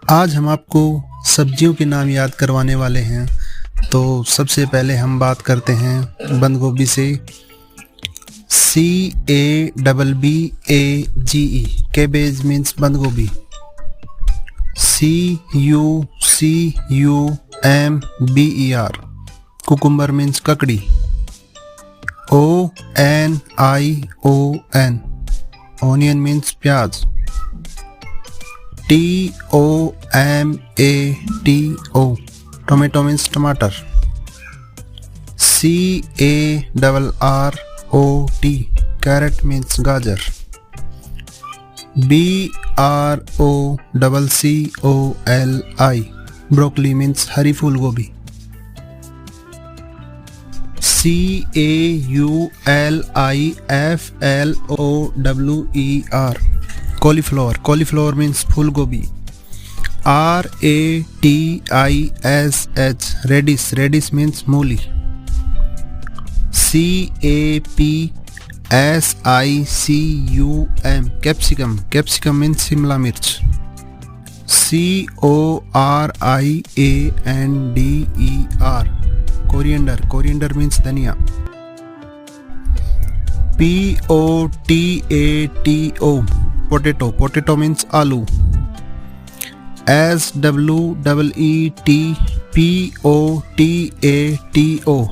आज हम आपको सब्जियों के नाम याद करवाने वाले हैं। तो सबसे पहले हम बात करते हैं बंद गोभी से। CABBAGE कैबेज मीन्स बंद गोभी। CUCUMBER कुकुम्बर मीन्स ककड़ी। ONION ऑनियन मीन्स प्याज। TOMATO टोमेटो मीन्स टमाटर। CARROT कैरेट मीन्स गाजर। BROCCOLI ब्रोकली मीन्स हरी फूल गोभी। CAULIFLOWER कॉलीफ्लावर मीन्स फूल गोभी। RADISH रेडिश मीन्स मूली। CAPSICUM कैप्सिकम मीन्स शिमला मिर्च। CORIANDER कोरिएंडर मीन्स धनिया। POTATO पोटैटो मीन्स आलू।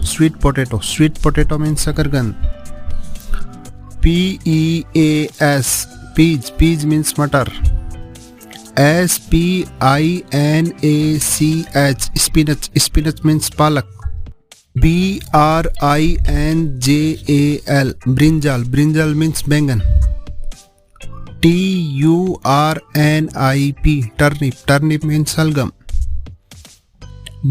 SWEETPOTATO स्वीट पोटैटो मीन्स शकरकंद। PEAS पीज मीन्स मटर। SPINACH स्पिनच मीन्स पालक। BRINJAL ब्रिंजल मीन्स बैंगन। TURNIP टर्निप मीन्स सलगम।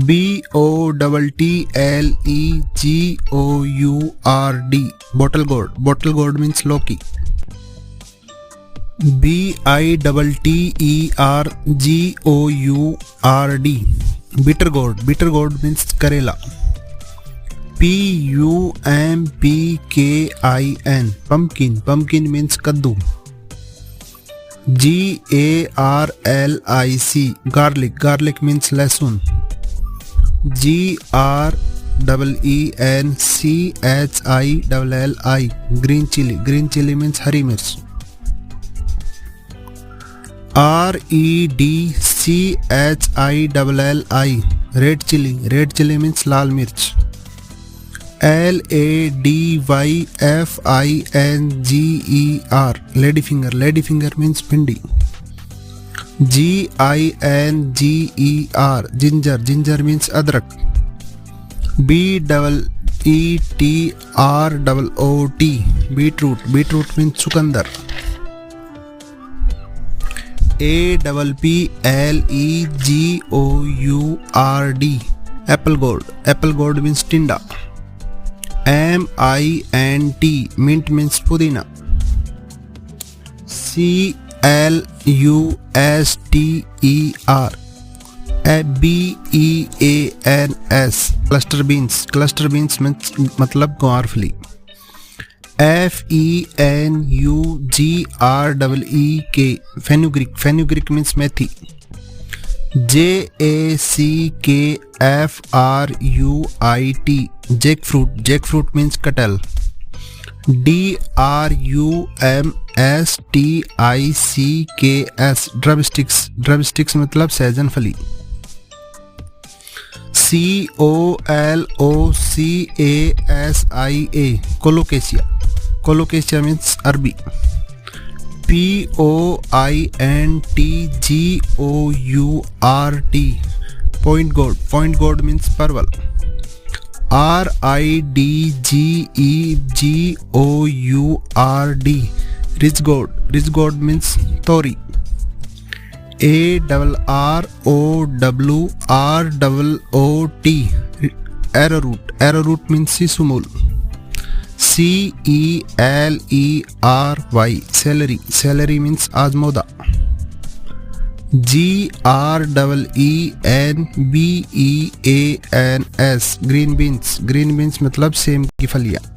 BOTTLEGOURD बॉटल गोर्ड मीन्स लौकी। BITTERGOURD बिटर गोर्ड मीन्स करेला। PUMPKIN पम्पकिन मीन्स कद्दू। GARLIC गार्लिक मीन्स लहसुन। GRENCHILLI ग्रीन चिली मीन्स हरी मिर्च। REDCHILLI रेड चिली मीन्स लाल मिर्च। LADYFINGER lady finger means भिंडी। GINGER ginger means अदरक। BEETROOT beetroot means चुकंदर। APPLEGOURD Apple gourd means टिंडा। MINT mint means पुदीना। CLUSTER cluster beans मतलब ग्वारफली। FENUGREEK फेनुग्रीक मीन्स मेथी। JACKFRUIT jackfruit means कटहल। DRUMSTICKS ड्रमस्टिक्स मतलब सहजन फली। COLOCASIA कोलोकेशिया मीन्स अरबी। POINTGOURT पॉइंट गोर्ड मीन्स परवल। RIDGEGOURD रिच गोर्ड मीन्स तोरी। ARROWROOT एरोरूट मीन्स सीसुमूल। CELERY सैलरी मीन्स आजमोदा। GREENBEANS ग्रीन बीन्स मतलब सेम की फलियां।